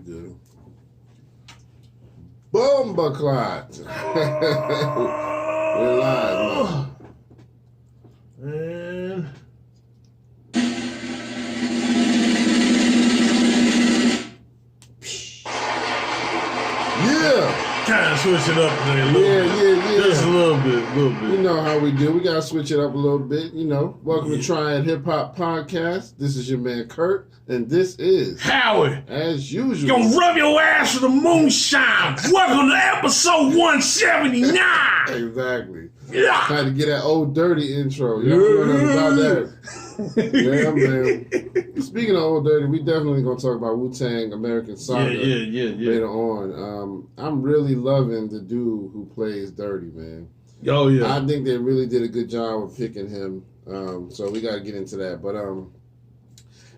good. Bombaclot. We're live, man. Yeah. Kind of switch it up today a little bit. Yeah. Just a little bit. You know how we do. We got to switch it up a little bit, you know. Welcome to Trying Hip Hop Podcast. This is your man, Kurt, and this is... Howie. As usual. Gonna rub your ass with the moonshine. Welcome to episode 179. Exactly. Yeah. Had to get that old dirty intro. Y'all know nothing about that. Yeah, man. Speaking of old dirty, we definitely gonna talk about Wu-Tang American Saga later on. I'm really loving the dude who plays Dirty, man. Oh yeah. I think they really did a good job of picking him. So we gotta get into that. But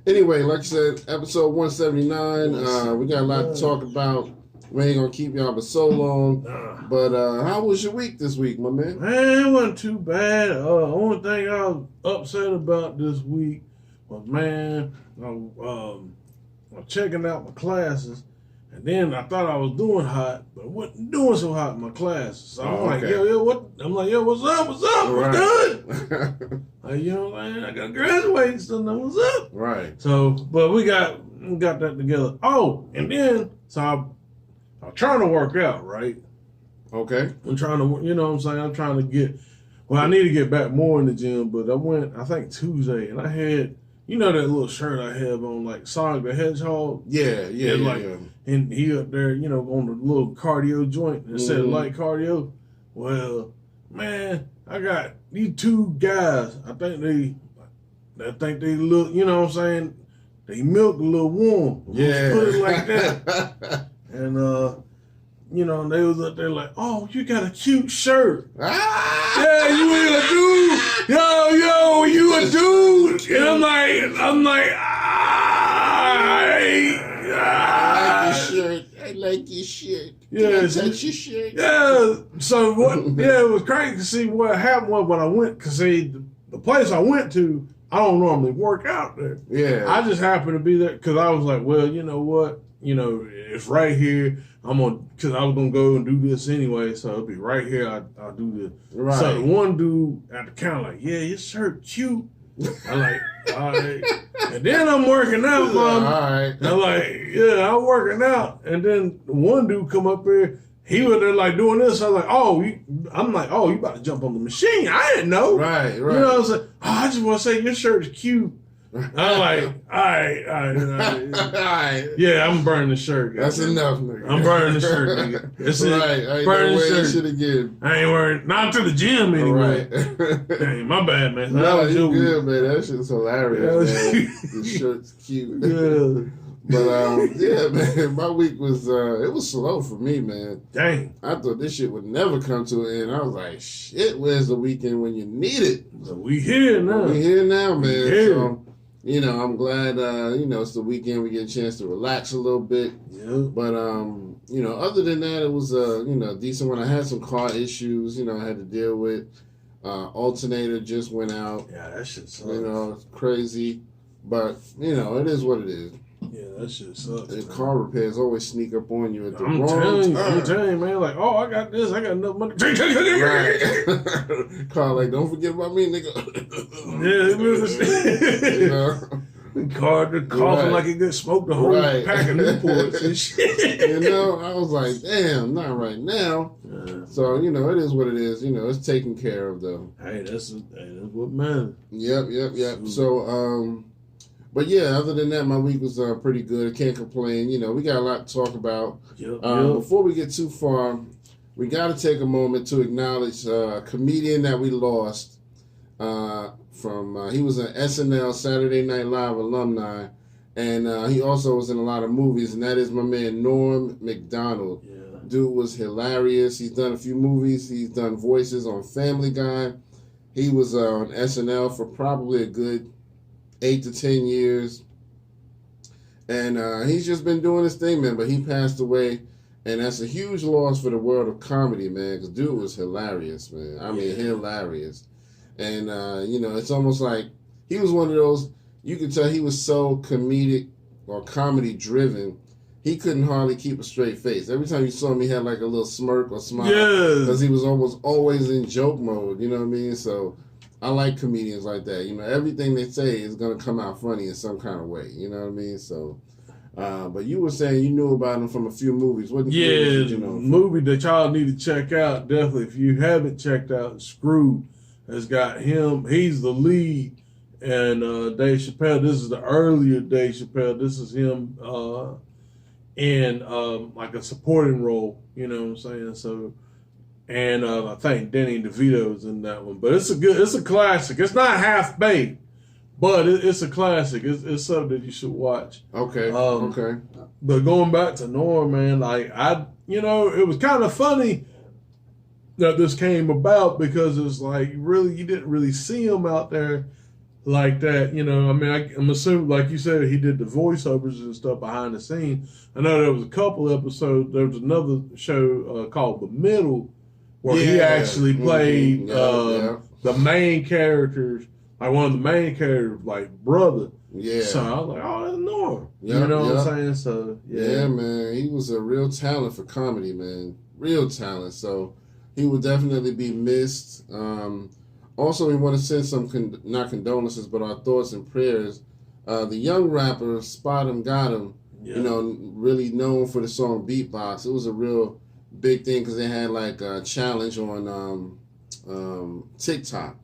anyway, like I said, episode 179. We got a lot to talk about. We ain't gonna keep y'all for so long. But how was your week this week, my man? Man, it wasn't too bad. Only thing I was upset about this week was, man, I was checking out my classes, and then I thought I was doing hot, but I wasn't doing so hot in my classes. So I'm like, what? I'm like, what's up? What's good? Like, you know what I'm saying? I got to graduate, so now what's up? Right. So, but we got that together. Oh, and then, so I'm trying to work out, right? Okay. I'm trying to, you know what I'm saying? I'm trying to get, I need to get back more in the gym, but I went, I think Tuesday, and I had, you know that little shirt I have on, like Sonic the Hedgehog? Yeah. And he up there, you know, on the little cardio joint that said light cardio. Well, man, I got these two guys, I think they look, you know what I'm saying? They milk a little warm. Yeah. Put it like that. And, you know, they was up there like, oh, you got a cute shirt. Yeah, you ain't a dude. Yo, you a dude. And I'm like, I like your shirt. Yeah, Can I touch your shirt? Yeah. So what? Yeah, it was crazy to see what happened was when I went. Cause see, the place I went to, I don't normally work out there. Yeah. I just happened to be there because I was like, well, you know what? You know, it's right here. Because I was going to go and do this anyway, so it'll be right here. I'll do this. Right. So the one dude at the counter like, yeah, your shirt cute. I'm like, all right. And then I'm working out, mom. All right. I'm like, yeah, I'm working out. And then one dude come up here. He was there like doing this. I was like, you about to jump on the machine. I didn't know. Right. You know what I'm saying? I just want to say your shirt's cute. I'm like, all right. Yeah, I'm burning the shirt. That's enough, nigga. I'm burning the shirt, nigga. That's it. Right. I ain't burning wear the this shirt shit again. I ain't wearing, not to the gym anyway. Right. Dang, my bad, man. No, you good, man. That shit's hilarious, man. The shirt's cute. Yeah. But, yeah, man, my week was, it was slow for me, man. Dang. I thought this shit would never come to an end. I was like, shit, where's the weekend when you need it? So we here now. We here now, man. Here. So, you know, I'm glad, you know, it's the weekend. We get a chance to relax a little bit. Yeah. But, you know, other than that, it was, you know, decent one. I had some car issues, you know, I had to deal with. Alternator just went out. Yeah, that shit sucks. You know, it's crazy. But, you know, it is what it is. Yeah, that shit sucks. The car repairs always sneak up on you at the I'm wrong telling time. you, man. Like, oh, I got this. I got enough money. Right. Car like, don't forget about me, nigga. Yeah, you know? Car coughing like it could smoke the whole pack of Newports and shit. You know, I was like, damn, not right now. Yeah. So, you know, it is what it is. You know, it's taken care of, though. Hey, that's what matters. Yep. So, but yeah, other than that, my week was pretty good. I can't complain. You know, we got a lot to talk about. Yep. Before we get too far, we got to take a moment to acknowledge a comedian that we lost he was an SNL, Saturday Night Live alumni, and he also was in a lot of movies, and that is my man Norm Mcdonald. Yeah. Dude was hilarious. He's done a few movies. He's done voices on Family Guy. He was on SNL for probably a good 8 to 10 years. And he's just been doing his thing, man. But he passed away, and that's a huge loss for the world of comedy, man, because dude was hilarious, man. I mean, hilarious. And, you know, it's almost like he was one of those, you could tell he was so comedic or comedy-driven. he couldn't hardly keep a straight face. Every time you saw him, he had like a little smirk or smile. Yes. Because he was almost always in joke mode, you know what I mean? So I like comedians like that. You know, everything they say is going to come out funny in some kind of way, you know what I mean? So, but you were saying you knew about him from a few movies. What movies did you know? Movie that y'all need to check out, definitely. If you haven't checked out, Screw has got him. He's the lead. And Dave Chappelle, this is the earlier Dave Chappelle. This is him in like a supporting role, you know what I'm saying? So, and I think Danny DeVito's in that one. But it's a classic. It's not half-baked, but it's a classic. It's something that you should watch. Okay, okay. But going back to Norm, man, like it was kind of funny that this came about because it's like you didn't really see him out there like that, you know. I mean, I'm assuming, like you said, he did the voiceovers and stuff behind the scenes. I know there was a couple episodes. There was another show called The Middle where he actually played the main characters, like one of the main characters, like brother. Yeah. So I was like, oh, that's Norm. You know what I'm saying? So, yeah, man. He was a real talent for comedy, man. Real talent. So he will definitely be missed. Also, we want to send some, not condolences, but our thoughts and prayers. The young rapper, Spot 'em Got 'em, you know, really known for the song Beatbox. It was a real big thing because they had like a challenge on TikTok.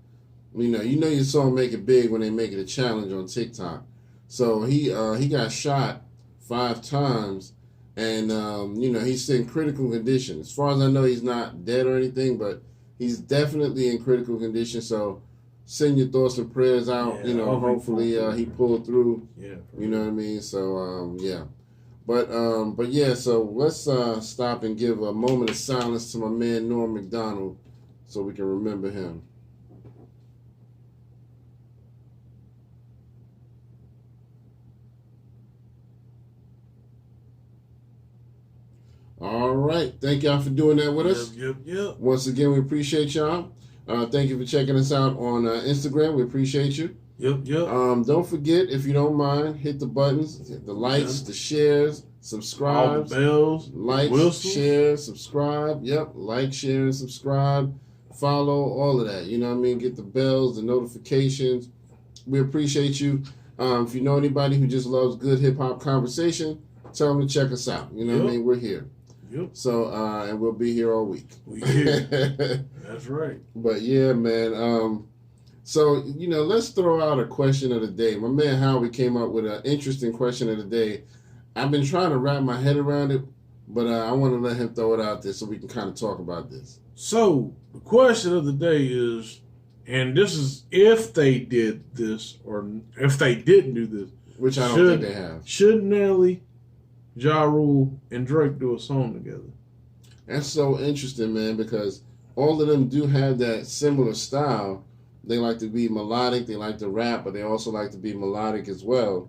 You know your song make it big when they make it a challenge on TikTok. So he got shot 5 times, and he's in critical condition. As far as I know, he's not dead or anything, but he's definitely in critical condition. So send your thoughts and prayers out. Hopefully he pulled through. Yeah, you know what I mean. So but yeah. So let's stop and give a moment of silence to my man Norm Mcdonald, so we can remember him. All right. Thank y'all for doing that with us. Yep. Once again, we appreciate y'all. Thank you for checking us out on Instagram. We appreciate you. Yep. Don't forget, if you don't mind, hit the buttons, the likes, the shares, subscribe. All the bells. Like, share, subscribe. Yep. Like, share, and subscribe. Follow, all of that. You know what I mean? Get the bells, the notifications. We appreciate you. If you know anybody who just loves good hip-hop conversation, tell them to check us out. You know what I mean? We're here. Yep. So, and we'll be here all week. We here. That's right. But yeah, man. So, let's throw out a question of the day. My man Howie came up with an interesting question of the day. I've been trying to wrap my head around it, but I want to let him throw it out there so we can kind of talk about this. So, the question of the day is, and this is if they did this or if they didn't do this. Which I don't think they have. Should Nelly, Ja Rule, and Drake do a song together? That's so interesting, man, because all of them do have that similar style. They like to be melodic, they like to rap, but they also like to be melodic as well.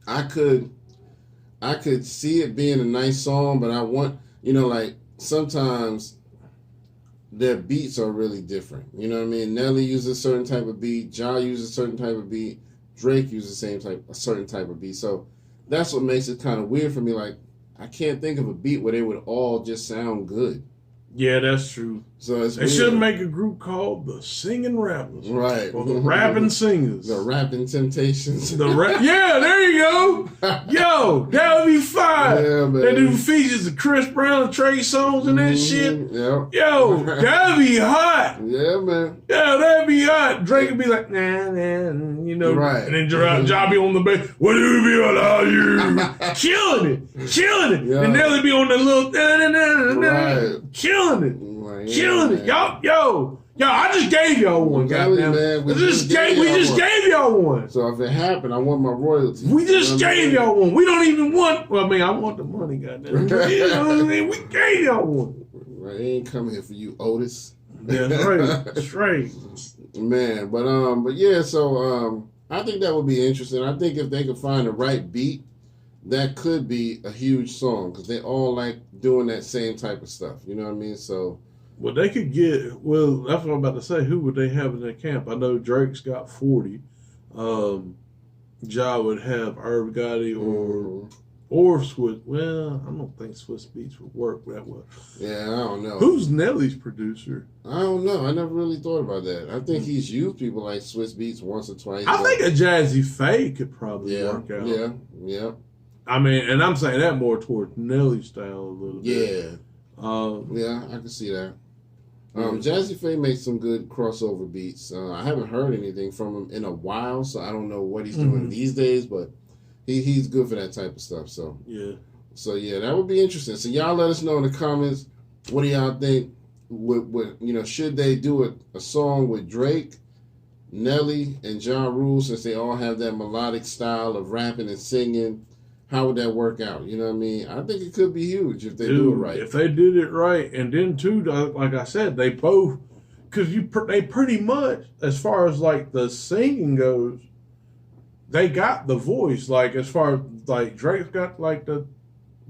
I could see it being a nice song, but I want, sometimes their beats are really different. You know what I mean? Nelly uses a certain type of beat, Ja uses a certain type of beat, Drake uses a certain type of beat. So that's what makes it kind of weird for me. Like, I can't think of a beat where they would all just sound good. Yeah, that's true. So they should make a group called the Singing Rappers. Right. Or the Rapping Singers. The Rapping Temptations. Yeah, there you go. Yo, that would be fire. Yeah, man. They do features of Chris Brown and Trey Songz and that shit. Yeah. Yo, that'd be hot. Yeah, man. Yeah, that'd be hot. Drake would be like, nah, right. And then Ja be on the bass. What do we allow you? Killing it. Yeah. And Nelly be on the little, right. Killing it. Yo, I just gave y'all one, goddamn. We just gave y'all one. So if it happened, I want my royalties. We just gave y'all one. We don't even want, I want the money, goddamn. You know what I mean? We gave y'all one. I ain't coming here for you, Otis. Yeah, that's right. Man, but yeah, so I think that would be interesting. I think if they could find the right beat, that could be a huge song because they all like doing that same type of stuff. You know what I mean? So, well, they could get. Well, that's what I'm about to say. Who would they have in their camp? I know Drake's got 40. Ja would have Irv Gotti or Or Swiss. Well, I don't think Swiss Beats would work that well. Yeah, I don't know. Who's Nelly's producer? I don't know. I never really thought about that. I think he's used people like Swiss Beats once or twice. I think a Jazzy Faye could probably work out. Yeah. I mean, and I'm saying that more towards Nelly style a little bit. Yeah, I can see that. Jazzy Faye makes some good crossover beats. I haven't heard anything from him in a while, so I don't know what he's doing these days, but he's good for that type of stuff. So yeah, that would be interesting. So y'all let us know in the comments, what do y'all think? Should they do a song with Drake, Nelly, and Ja Rule, since they all have that melodic style of rapping and singing? How would that work out? You know what I mean? I think it could be huge if they do it right. If they did it right, and then too, like I said, they both, because they pretty much, as far as like the singing goes, they got the voice. Like as far as like Drake's got like the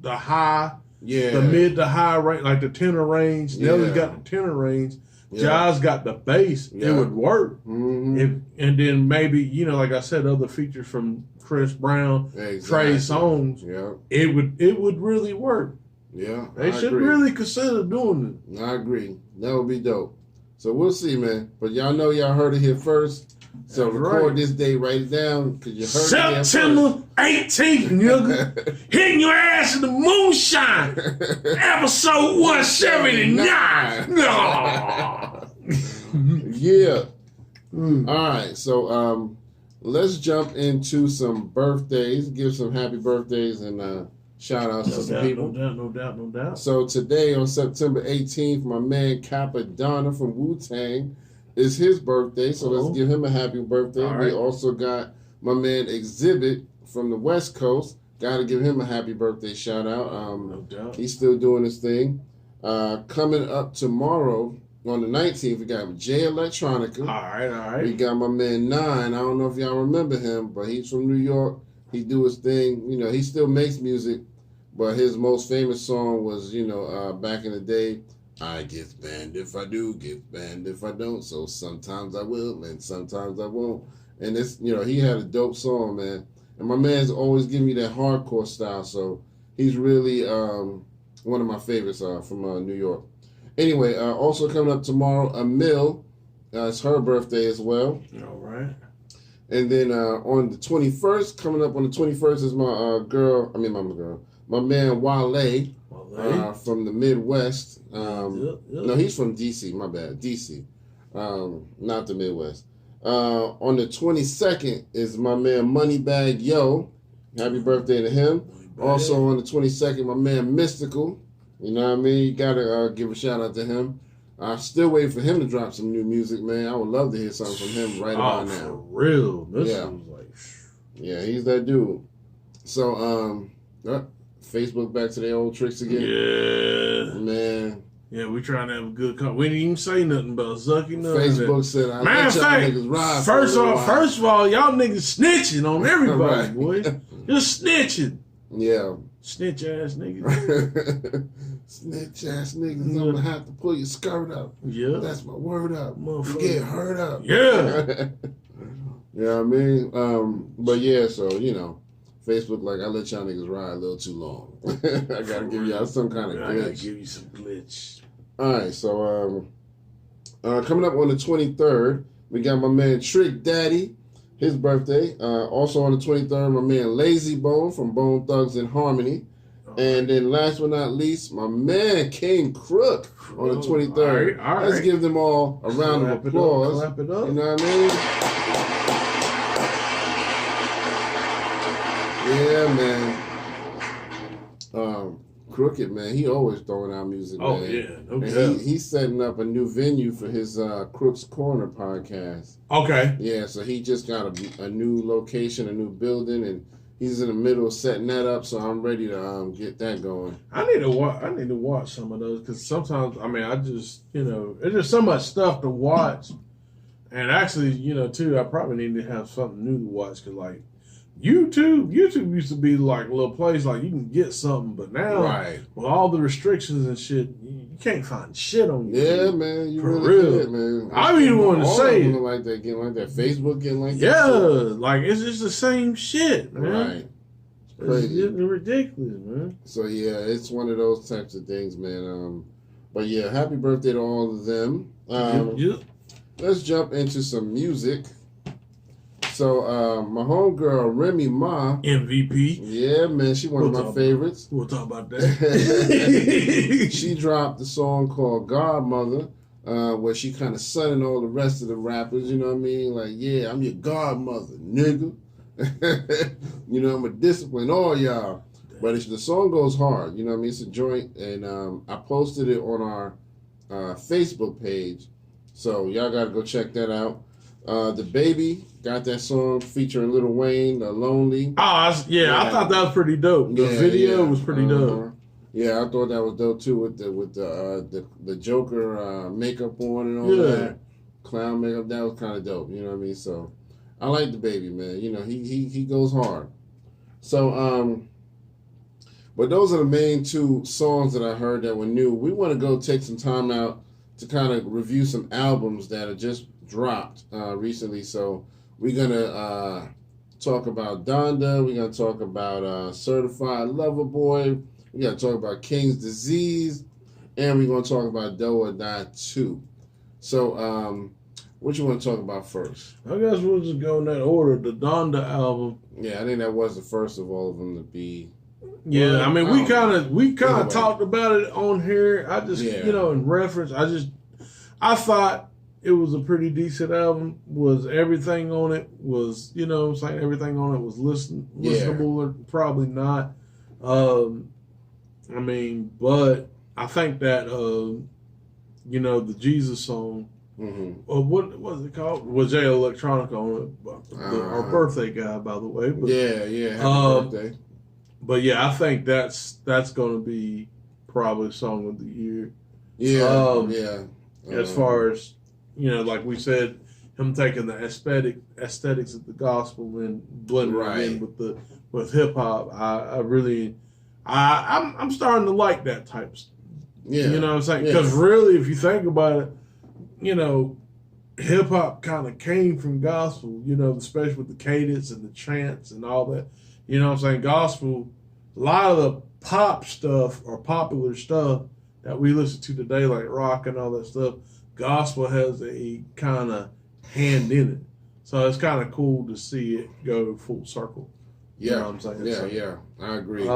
high, the mid to high range, like the tenor range. Nelly's got the tenor range. Ja's got the bass. It would work. And then maybe, like I said, other features from Chris Brown, Trey Songz. It would really work. Yeah, they should really consider doing it. I agree. That would be dope. So we'll see, man. But y'all know y'all heard it here first. So record this day, write it down, because you heard it September 18th, nigga. Hitting your ass in the moonshine. Episode 179. Yeah. All right. So let's jump into some birthdays. Give some happy birthdays and shout outs to some people. No doubt. So today on September 18th, my man Capadonna from Wu-Tang, it's his birthday, so let's give him a happy birthday. We also got my man Exhibit from the West Coast. Got to give him a happy birthday shout out. No doubt. He's still doing his thing. Coming up tomorrow on the 19th, we got Jay Electronica. All right. We got my man Nine. I don't know if y'all remember him, but he's from New York. He do his thing. He still makes music, but his most famous song was, back in the day, I get banned if I do, get banned if I don't. So sometimes I will and sometimes I won't. And it's, he had a dope song, man. And my man's always giving me that hardcore style. So he's really one of my favorites from New York. Anyway, also coming up tomorrow, Emil. It's her birthday as well. All right. And then on the 21st, coming up on the 21st is my man Wale. From the Midwest. No, he's from D.C. My bad. D.C. Not the Midwest. On the 22nd is my man Moneybag Yo. Happy birthday to him. Also on the 22nd, my man Mystical. You know what I mean? You got to give a shout out to him. I'm still waiting for him to drop some new music, man. I would love to hear something from him right about now. For real. Yeah, he's that dude. So, Facebook back to their old tricks again. Yeah. Man. Yeah, we trying to have a good conversation. We didn't even say nothing about Zucky. Facebook said, I let y'all niggas ride. First of all, y'all niggas snitching on everybody, boy. Just snitching. Yeah. Snitch ass niggas. Snitch ass niggas. I'm going to have to pull your skirt up. Yeah. That's my word up. You get hurt up. Yeah. You know what I mean? But yeah, so, Facebook, like, I let y'all niggas ride a little too long. I gotta give y'all some kind of glitch. I gotta give you some glitch. All right, so coming up on the 23rd, we got my man Trick Daddy, his birthday. Also on the 23rd, my man Lazy Bone from Bone Thugs and Harmony. And then last but not least, my man King Crook on the 23rd. All right. Let's give them all a round of applause. Clap it up. You know what I mean? Yeah, man. Crooked, man, he always throwing out music, man. Oh, yeah. Okay. He's setting up a new venue for his Crook's Corner podcast. Okay. Yeah, so he just got a new location, a new building, and he's in the middle of setting that up, so I'm ready to get that going. I need to watch some of those, because sometimes, I just, there's just so much stuff to watch. And actually, too, I probably need to have something new to watch, because, like, YouTube used to be like a little place like you can get something, but now with all the restrictions and shit, you can't find shit on YouTube. Yeah, man, you for really real, can't, man. I even want to say it like that, getting like that. Facebook getting like that. Yeah, like it's just the same shit, man. Right. crazy. It's getting ridiculous, man. So yeah, it's one of those types of things, man. But yeah, happy birthday to all of them. Let's jump into some music. So my homegirl Remy Ma, MVP. Yeah, man, she one of my favorites. We'll talk about that. She dropped a song called Godmother, where she kind of sunning all the rest of the rappers, you know what I mean? Like, yeah, I'm your godmother, nigga. You know, I'm going to discipline all y'all. But the song goes hard, you know what I mean? It's a joint, and I posted it on our Facebook page. So y'all got to go check that out. The Baby got that song featuring Lil Wayne, Lonely. Oh, yeah, I thought that was pretty dope. The video was pretty dope. Yeah, I thought that was dope too with the Joker makeup on and all that. Clown makeup, that was kind of dope, you know what I mean? So I like The Baby, man. You know, he goes hard. So but those are the main two songs that I heard that were new. We want to go take some time out to kind of review some albums that are just dropped recently. So we're gonna talk about Donda. We're gonna talk about Certified Lover Boy. We gotta talk about King's Disease, and we're gonna talk about Do or Die 2. So what you want to talk about first? I guess we'll just go in that order. The Donda album. Yeah, I think that was the first of all of them to be. Yeah, well, I mean, we kind of talked about it on here. I just, Yeah. you know, in reference, I thought it was a pretty decent album. Was everything on it was, you know what I'm saying, everything on it was listenable or probably not. I mean, but I think that, you know, the Jesus song, what was it called? Was Jay Electronica on it? Our birthday guy, by the way. But, Happy birthday. But yeah, I think that's going to be probably Song of the Year. As far as, you know, like we said, him taking the aesthetics of the gospel and blending it in with hip hop, I'm starting to like that type of stuff. Yeah. You know what I'm saying? Because really, if you think about it, you know, hip hop kind of came from gospel, you know, especially with the cadence and the chants and all that. You know what I'm saying? Gospel, a lot of the pop stuff or popular stuff that we listen to today, like rock and all that stuff, gospel has a kind of hand in it. So it's kind of cool to see it go full circle. Yeah. You know what I'm saying? Yeah, I agree.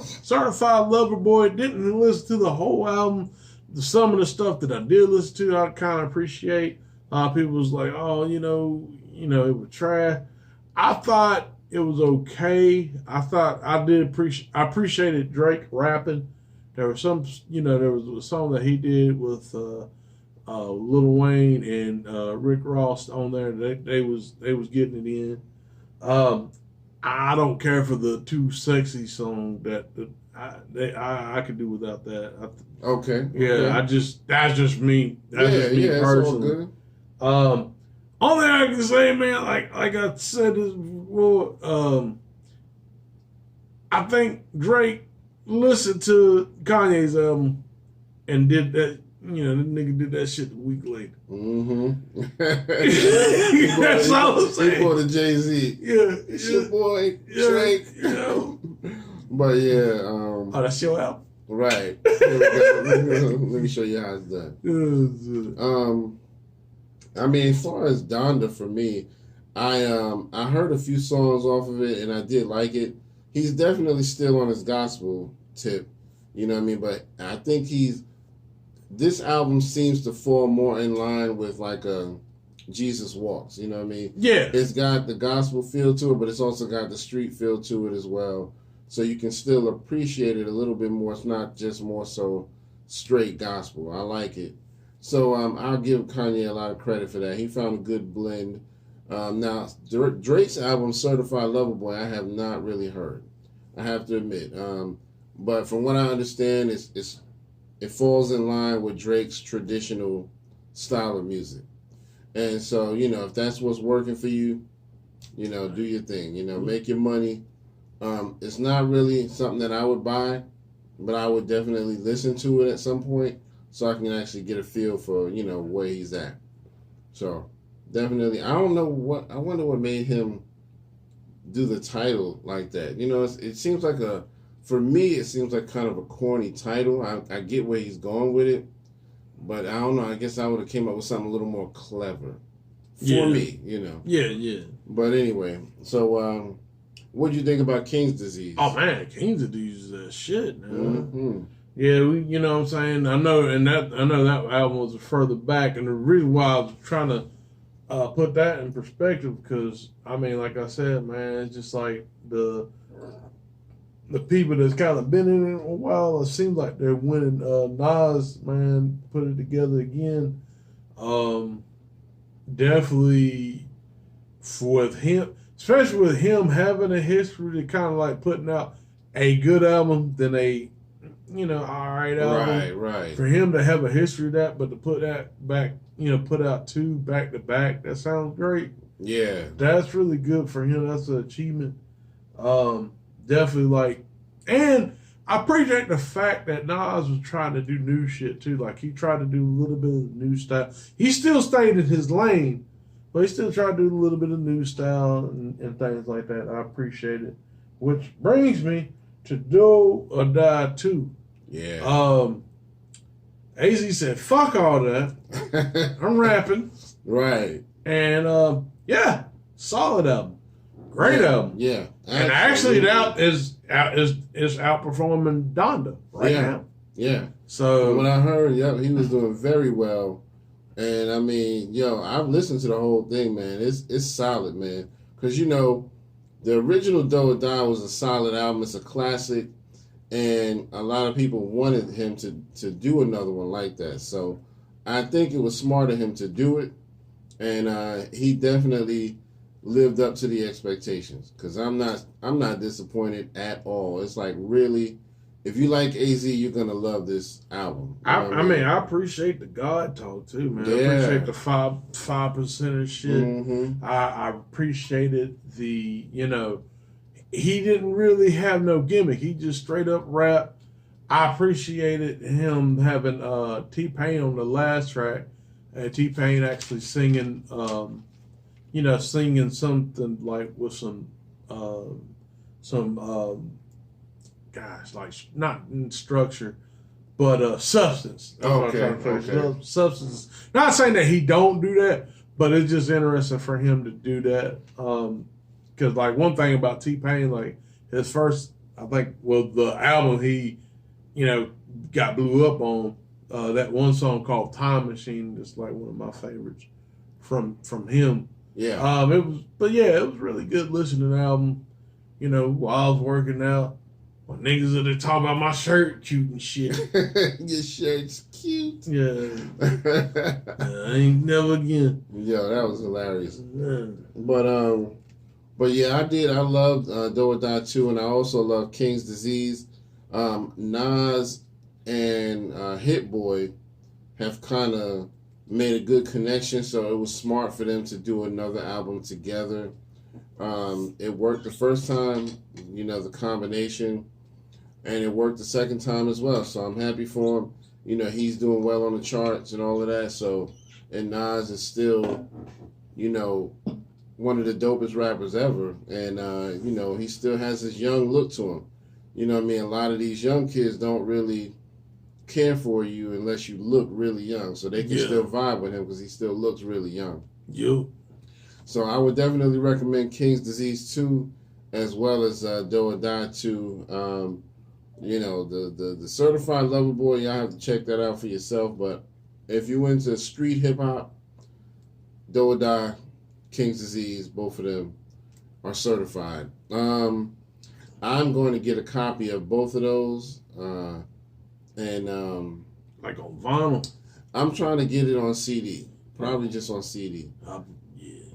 Certified Lover Boy, didn't listen to the whole album. Some of the stuff that I did listen to, I kind of appreciate. People was like, oh, you know, it was trash. I thought it was okay. I thought I appreciated Drake rapping. There was some, you know, there was a song that he did with Lil Wayne and Rick Ross on there. They was getting it in. I don't care for the Too Sexy song that I could do without that. Okay. Yeah, that's just me. That's just me personally. Only I can say, man, like I said this before, I think Drake listened to Kanye's album and did that. You know, the nigga did that shit a week later. That's all I'm saying. He bought a Jay-Z. Yeah. It's your boy, Drake. Yeah. But yeah. Oh, that's your album? Right. Here we go. Let me show you how it's done. I mean, as far as Donda for me, I heard a few songs off of it and I did like it. He's definitely still on his gospel tip, you know what I mean? But I think this album seems to fall more in line with like a Jesus Walks, you know what I mean? Yeah. It's got the gospel feel to it, but it's also got the street feel to it as well. So you can still appreciate it a little bit more. It's not just more so straight gospel. I like it. So I'll give Kanye a lot of credit for that. He found a good blend. Now, Drake's album, Certified Lover Boy, I have not really heard. I have to admit. But from what I understand, it falls in line with Drake's traditional style of music. And so, you know, if that's what's working for you, you know, do your thing. You know, make your money. It's not really something that I would buy, but I would definitely listen to it at some point so I can actually get a feel for, you know, where he's at. So, definitely, I wonder what made him do the title like that. You know, it seems like for me, it seems like kind of a corny title. I get where he's going with it, but I don't know. I guess I would have came up with something a little more clever for me, you know. Yeah. But anyway, so what do you think about King's Disease? Oh man, King's Disease is that shit, man. Mm-hmm. Yeah, you know what I'm saying? I know that album was further back, and the reason why I was trying to put that in perspective, because I mean, like I said, man, it's just like the people that's kind of been in it a while. It seems like they're winning. Nas, man, put it together again. Definitely with him, especially with him having a history to kind of like putting out a good album than a, you know, all right album. Right. For him to have a history of that, but to put that back, you know, put out 2 back to back, that sounds great. Yeah. That's really good for him. That's an achievement. Definitely like, and I appreciate the fact that Nas was trying to do new shit too. Like he tried to do a little bit of new style. He still stayed in his lane, but he still tried to do a little bit of new style and things like that. I appreciate it. Which brings me to Do or Die 2. Yeah. AZ said, fuck all that. I'm rapping. Right. And yeah, solid album. Great album. Yeah. And actually that is outperforming Donda right now. Yeah. So when I heard, he was doing very well. And I mean, I've listened to the whole thing, man. It's solid, man. Because, you know, the original Do or Die was a solid album. It's a classic. And a lot of people wanted him to do another one like that. So I think it was smart of him to do it. And he definitely lived up to the expectations. Because I'm not disappointed at all. It's like, really, if you like AZ, you're going to love this album. I mean, I appreciate the God talk too, man. Yeah. I appreciate the 5% shit. Mm-hmm. I appreciated the, you know, he didn't really have no gimmick. He just straight up rap. I appreciated him having T-Pain on the last track, and T-Pain actually singing, singing something like with some like not in structure, but substance. That's what I'm trying to say. Substance. Not saying that he don't do that, but it's just interesting for him to do that. Because like one thing about T-Pain, like his first, I think, the album he, got blew up on, that one song called Time Machine is like one of my favorites from him. Yeah. It was really good listening to the album. While I was working out, when niggas are there talking about my shirt cute and shit. Your shirt's cute. Yeah. I ain't never again. Yeah, that was hilarious. Yeah. But yeah, I loved Do or Die 2, and I also love King's Disease. Nas and Hit Boy have kind of made a good connection, so it was smart for them to do another album together. It worked the first time, the combination, and it worked the second time as well. So I'm happy for him. He's doing well on the charts and all of that. So, and Nas is still, one of the dopest rappers ever. And, he still has this young look to him. You know what I mean? A lot of these young kids don't really care for you unless you look really young. So they can still vibe with him because he still looks really young. You. So I would definitely recommend King's Disease 2 as well as Do or Die 2. The Certified Lover Boy, y'all have to check that out for yourself. But if you into street hip hop, Do or Die, King's Disease, both of them are certified. I'm going to get a copy of both of those. Like on vinyl? I'm trying to get it on CD. Probably just on CD.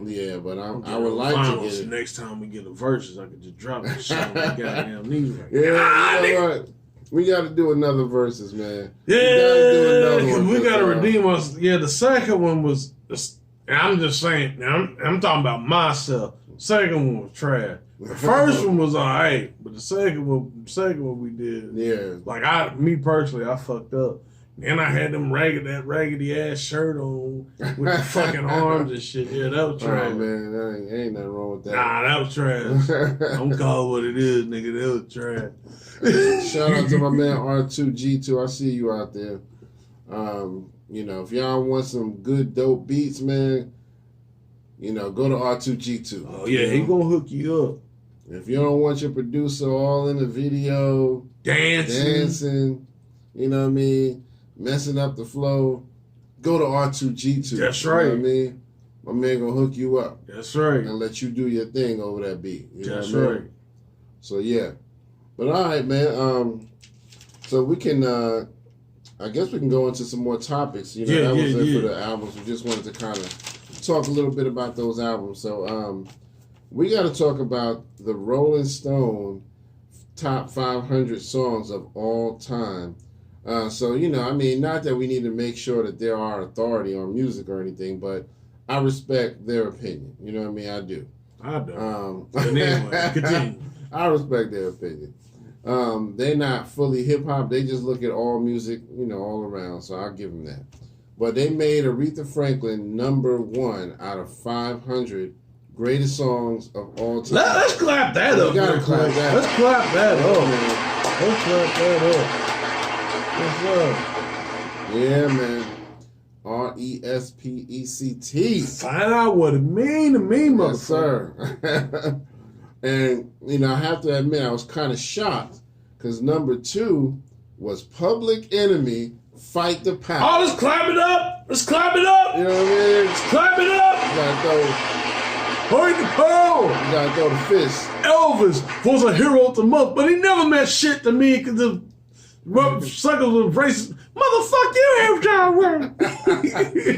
Yeah, but I would like to get it. Next time we get a verses, I could just drop it on my goddamn knees. Like, right. We got to do another verses, man. Yeah, we got to redeem us. Yeah, the second one was. I'm just saying. I'm talking about myself. The second one was trash. The first one was alright, but the second one we did. Yeah. Like me personally, I fucked up Then I had that raggedy ass shirt on with the fucking arms and shit. Yeah, that was trash. Oh man, that ain't nothing wrong with that. Nah, that was trash. I'm calling what it is, nigga. That was trash. Shout out to my man R2G2. I see you out there. If y'all want some good dope beats, man, go to R2G2. Oh yeah, he gonna hook you up. If you don't want your producer all in the video, dancing, you know what I mean, messing up the flow, go to R2G2. That's you right. Know what I mean? My man gonna hook you up. That's right. And let you do your thing over that beat. That's right. So yeah. But all right, man. So we can I guess we can go into some more topics. That was it for the albums. We just wanted to kind of talk a little bit about those albums. So we got to talk about the Rolling Stone top 500 songs of all time. Not that we need to make sure that they're our authority on music or anything, but I respect their opinion. You know what I mean? I do. I do. Anyway, continue. I respect their opinion. They're not fully hip hop. They just look at all music, all around. So I'll give them that. But they made Aretha Franklin number 1 out of 500 greatest songs of all time. Let's clap that up. Gotta clap that. Let's clap that up. Let's clap that up. What's up? Yeah, man. RESPECT. Find out what it mean to me, motherfucker. Yes, sir. And, I have to admit, I was kind of shocked because number 2 was Public Enemy, Fight the Power. Oh, let's clap it up. Let's clap it up. You know what I mean? Let's clap it up. You gotta Fight the power. You gotta throw the fist. Elvis was a hero of the month, but he never meant shit to me because the suckers was racist. Motherfuck you every time. We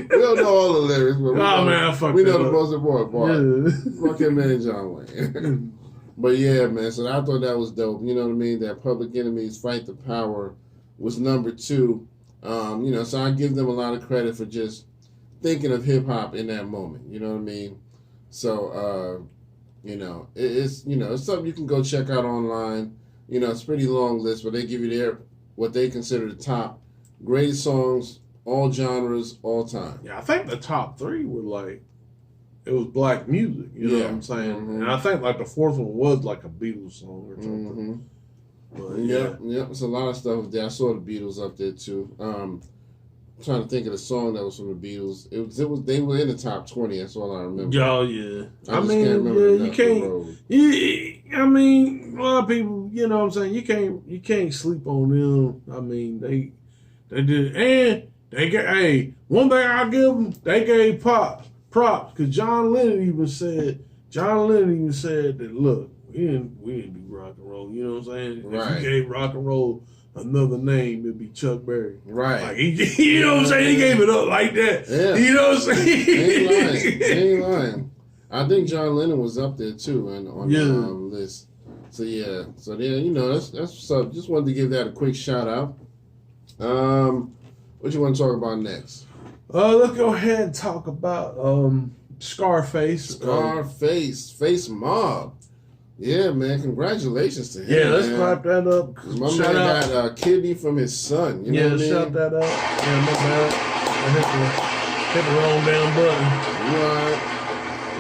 don't know all the lyrics, but we know the most important part. Yeah. Fuck him, man, John Wayne. But yeah, man, so I thought that was dope. You know what I mean? That Public Enemy's Fight the Power was number 2. So I give them a lot of credit for just thinking of hip hop in that moment. You know what I mean? So, it's something you can go check out online. It's a pretty long list, but they give you what they consider the top greatest songs, all genres, all time. Yeah, I think the top 3 were it was black music. You know what I'm saying? Mm-hmm. And I think the 4th one was a Beatles song or something. Mm-hmm. But, it's a lot of stuff there. I saw the Beatles up there too. I'm trying to think of the song that was from the Beatles. They were in the top 20. That's all I remember. Oh yeah. I mean, you can't. A lot of people. You know what I'm saying? You can't sleep on them. I mean, they did, and they get. One thing I give them, they gave props because John Lennon even said that look, we didn't do rock and roll. You know what I'm saying? Right. If you gave rock and roll another name, it'd be Chuck Berry. Right. You know what I'm saying? He gave it up like that. Yeah. You know what I'm saying? Ain't lying. I think John Lennon was up there too on the list. So yeah. So there, that's what's up. Just wanted to give that a quick shout out. What you want to talk about next? Let's go ahead and talk about Scarface. Face Mob. Yeah, man. Congratulations to him. Yeah, let's clap that up. My man got a kidney from his son. You know what I mean? Shout that out. Yeah, my bad. I hit the wrong damn button. Right.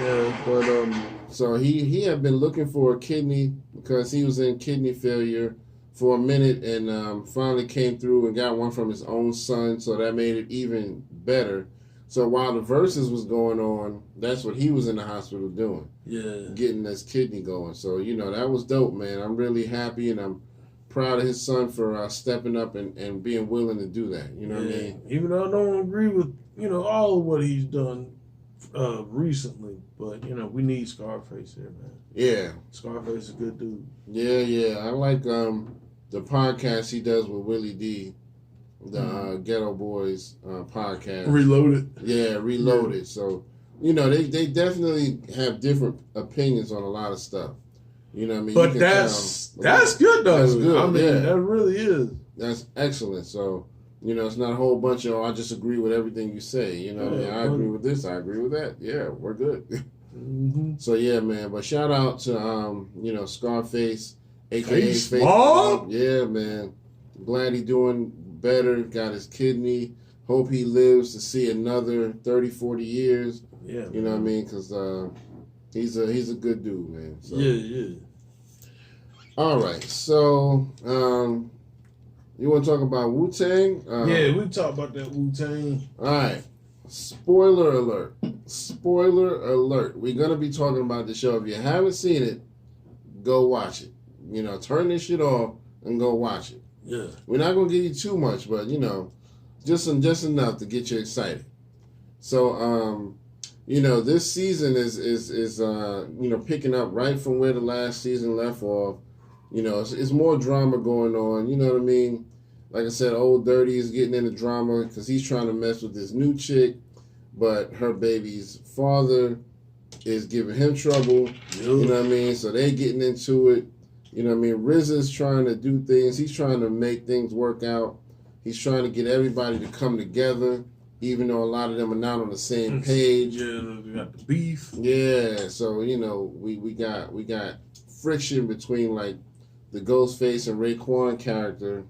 Yeah, but so he had been looking for a kidney because he was in kidney failure for a minute and finally came through and got one from his own son, so that made it even better. So while the verses was going on, that's what he was in the hospital doing. Yeah. Getting his kidney going. So, that was dope, man. I'm really happy and I'm proud of his son for stepping up and being willing to do that. You know what I mean? Even though I don't agree with, all of what he's done recently, but, we need Scarface here, man. Yeah. Scarface is a good dude. Yeah. I like the podcast he does with Willie D. The Ghetto Boys podcast. Reloaded. Yeah, Reloaded. Yeah. So, they definitely have different opinions on a lot of stuff. You know what I mean? But that's good, though. That's good. I mean, that really is. That's excellent. So, it's not a whole bunch of, I just agree with everything you say. You know what I mean? I agree with this. I agree with that. Yeah, we're good. Mm-hmm. So, yeah, man. But shout out to, Scarface, a.k.a. Face Mob. Yeah, man. Glad he doing better. Got his kidney. Hope he lives to see another 30, 40 years. Yeah, you know what I mean? Because he's a good dude, man. So. Yeah. All right, so you want to talk about Wu-Tang? Yeah, we talk about that Wu-Tang. All right, spoiler alert. Spoiler alert. We're going to be talking about the show. If you haven't seen it, go watch it. Turn this shit off and go watch it. Yeah. We're not going to give you too much, but, just enough to get you excited. So, this season is picking up right from where the last season left off. It's more drama going on. You know what I mean? Like I said, Old Dirty is getting into drama because he's trying to mess with this new chick, but her baby's father is giving him trouble. You know what I mean? So they getting into it. You know what I mean? RZA's trying to do things. He's trying to make things work out. He's trying to get everybody to come together, even though a lot of them are not on the same page. Yeah, we got the beef. Yeah, so we got friction between like the Ghostface and Raekwon character,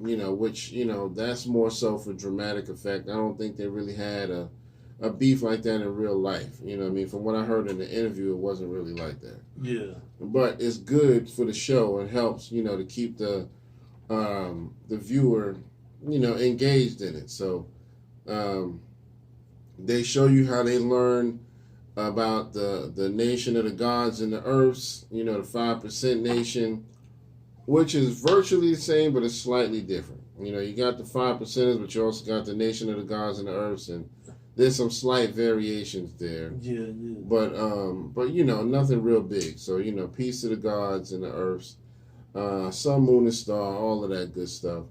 which that's more so for dramatic effect. I don't think they really had a beef like that in real life. You know what I mean? From what I heard in the interview, it wasn't really like that. Yeah. But it's good for the show and helps, to keep the viewer, engaged in it. So they show you how they learn about the nation of the gods and the earths, the 5% nation, which is virtually the same, but it's slightly different. You got the 5%ers, but you also got the nation of the gods and the earths, and there's some slight variations there. Yeah. But nothing real big. So, peace to the gods and the earths, sun, moon, and star, all of that good stuff.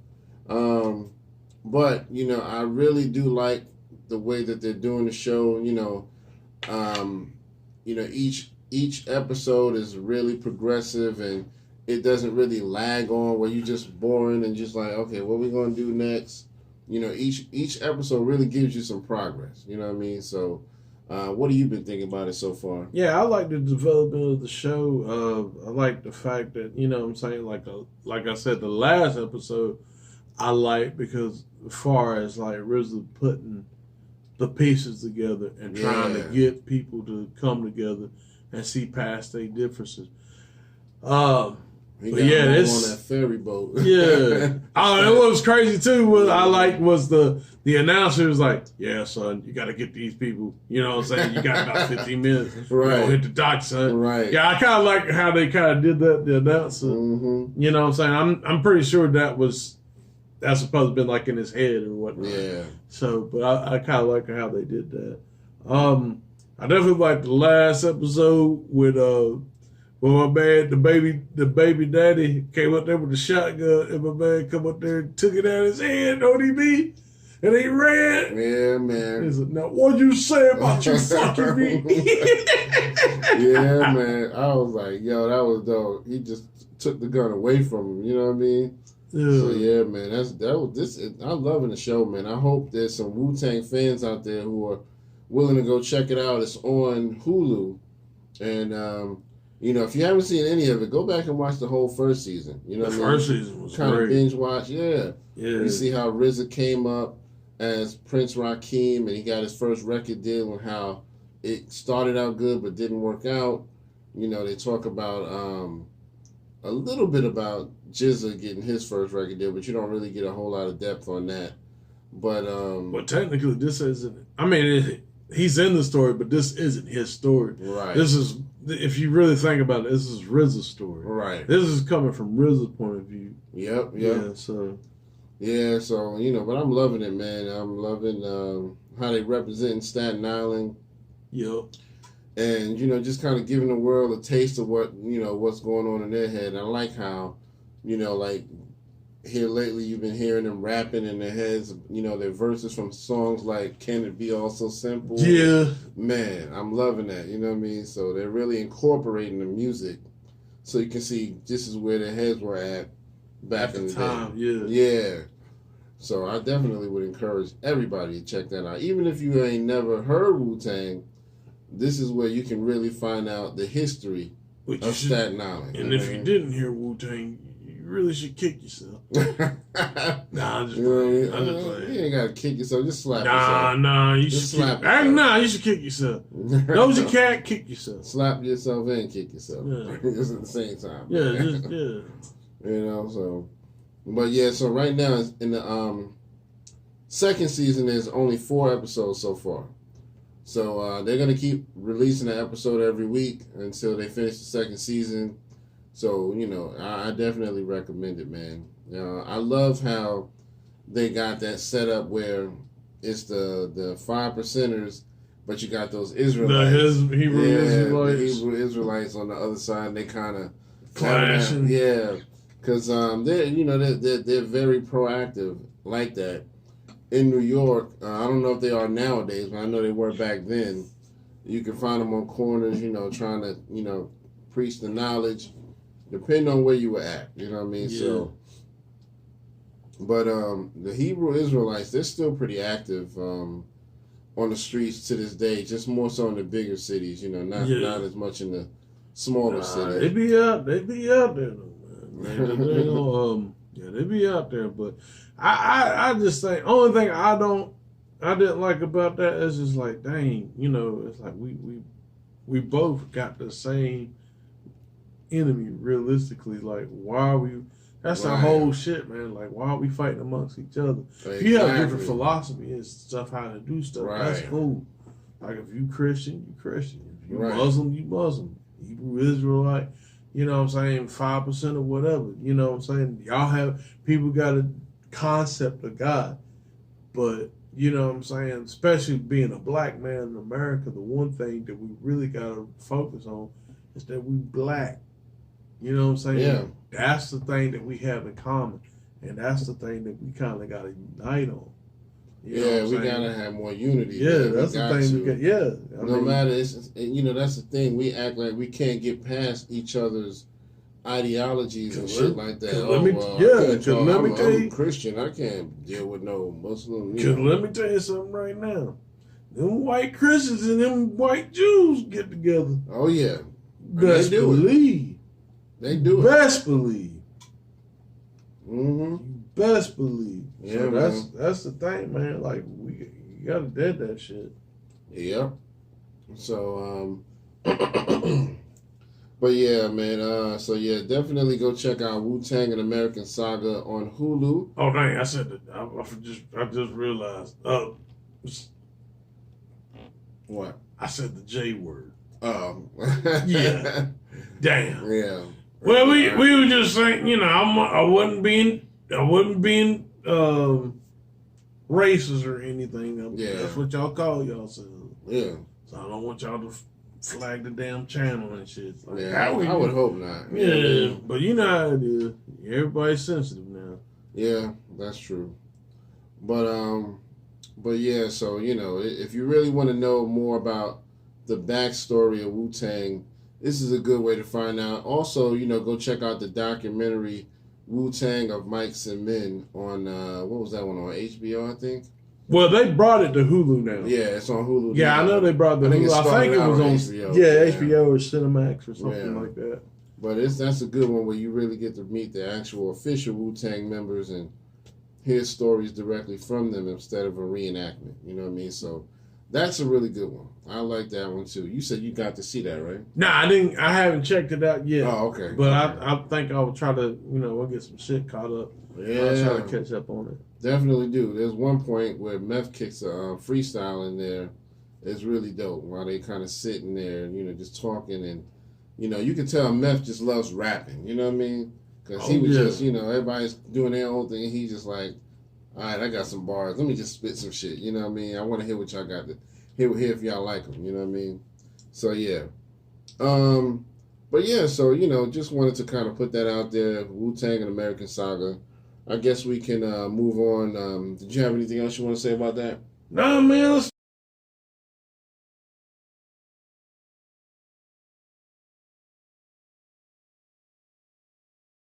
But, I really do like the way that they're doing the show. Each episode is really progressive, and it doesn't really lag on where you're just boring and just like, okay, what are we going to do next? Each episode really gives you some progress. You know what I mean? So, what have you been thinking about it so far? Yeah, I like the development of the show. I like the fact that, what I'm saying, like I said, the last episode I like because as far as like RZA putting the pieces together and trying to get people to come together and see past their differences. He got on that ferry boat. Yeah. It was crazy too. What I liked was the announcer was like, yeah, son, you got to get these people. You know what I'm saying? You got about 15 minutes. Right. Hit the dock, son. Right. Yeah, I kind of like how they kind of did that, the announcer. Mm-hmm. You know what I'm saying? I'm pretty sure that's supposed to be like in his head or whatnot. Yeah. So, but I kind of like how they did that. I definitely like the last episode with my man, the baby daddy came up there with the shotgun, and my man come up there and took it out of his hand, ODB, and he ran. Yeah, man. He said, now what you say about you fucking me? Yeah, man. I was like, yo, that was dope. He just took the gun away from him. You know what I mean? Yeah. So yeah, man, I'm loving the show, man. I hope there's some Wu-Tang fans out there who are willing to go check it out. It's on Hulu, and if you haven't seen any of it, go back and watch the whole first season. You know, the first season was kind great. of binge watch. Yeah. You see how RZA came up as Prince Rakeem, and he got his first record deal, and how it started out good but didn't work out. They talk about a little bit about Jizza getting his first record deal, but you don't really get a whole lot of depth on that. But technically, this isn't. I mean, he's in the story, but this isn't his story. Right. This is, if you really think about it, this is RZA's story. Right. This is coming from RZA's point of view. Yep. Yeah. So. Yeah. So but I'm loving it, man. I'm loving how they represent Staten Island. Yep. And just kind of giving the world a taste of what what's going on in their head. And I like how, like here lately you've been hearing them rapping in their heads, their verses from songs like "Can It Be All So Simple?" Yeah, man, I'm loving that. You know what I mean? So they're really incorporating the music, so you can see this is where their heads were at back in the time. day. Yeah. So I definitely would encourage everybody to check that out, even if you ain't never heard Wu-Tang. This is where you can really find out the history of Staten Island. And if you didn't hear Wu-Tang, you really should kick yourself. Nah, I'm just You know what I playing. mean? I'm just playing. You ain't gotta kick yourself. Just slap yourself. Nah, you Just should slap kick. yourself. Nah, you should kick yourself. Doja Cat, kick yourself. Slap yourself and kick yourself. Yeah. Just at the same time. Yeah, You know, so. But yeah, so right now in the second season, there's only 4 episodes so far. So they're gonna keep releasing an episode every week until they finish the second season. So you know, I definitely recommend it, man. I love how they got that set up where it's the 5%ers, but you got those Israelites, the Hebrew Israelites, the Hebrew Israelites on the other side. They kind of clashing, because they're very proactive like that. In New York, I don't know if they are nowadays, but I know they were back then. You can find them on corners, trying to, preach the knowledge, depending on where you were at. You know what I mean? Yeah. So, but the Hebrew Israelites, they're still pretty active on the streets to this day. Just more so in the bigger cities, not as much in the smaller cities. They be out there, though, man. They be out there, but I just think only thing I didn't like about that is just like, dang, it's like we both got the same enemy realistically. Like, why are we? That's the whole shit, man. Like, why are we fighting amongst each other? If you have different philosophy and stuff, how to do stuff, that's cool. Like, if you Christian, you Christian. If you Muslim, you Muslim. Hebrew Israelite. You know what I'm saying? 5% or whatever. You know what I'm saying? People got a concept of God. But, you know what I'm saying? Especially being a black man in America, the one thing that we really got to focus on is that we black. You know what I'm saying? Yeah. That's the thing that we have in common. And that's the thing that we kind of got to unite on. You know we got to have more unity. Yeah, man. that's the thing. No matter, that's the thing. We act like we can't get past each other's ideologies and shit like that. Let me tell you, I'm Christian. I can't deal with no Muslim. Let me tell you something right now. Them white Christians and them white Jews get together. Oh yeah, best believe. They do it. Best believe. Mm-hmm. Best believe. Yeah, so that's the thing, man. Like you gotta dead that shit. Yep. So but yeah, man. So yeah, definitely go check out Wu-Tang: An American Saga on Hulu. Oh dang! I said that. I just realized. What? I said the J word. Oh. Yeah. Damn. Yeah. Well, we were just saying, I wasn't being racist or anything. That's what y'all call yourselves. Yeah. So I don't want y'all to flag the damn channel and shit. Like, I would hope not. Yeah, but you know how it is. Everybody's sensitive now. Yeah, that's true. But yeah, so if you really want to know more about the backstory of Wu-Tang, this is a good way to find out. Also, go check out the documentary Wu-Tang of Mics and Men on what was that one on HBO? I think. Well, they brought it to Hulu now. Yeah, it's on Hulu. Yeah, now. I know they brought the Hulu. I think it was on HBO. Yeah, HBO or Cinemax or something like that. But that's a good one where you really get to meet the actual official Wu-Tang members and hear stories directly from them instead of a reenactment. You know what I mean? So that's a really good one. I like that one too. You said you got to see that, right? Nah, I didn't. I haven't checked it out yet. Oh, okay. But I think I'll try to, we'll get some shit caught up. Yeah. I'll try to catch up on it. Definitely do. There's one point where Meth kicks a freestyle in there. It's really dope while they kind of sitting there, just talking and, you can tell Meth just loves rapping. You know what I mean? Because he was just, everybody's doing their own thing. And he's just like, all right, I got some bars. Let me just spit some shit. You know what I mean? I want to hear what y'all got to hear if y'all like them. You know what I mean? So, yeah. But, yeah, so, just wanted to kind of put that out there. Wu-Tang: An American Saga. I guess we can move on. Did you have anything else you want to say about that? No, man. Let's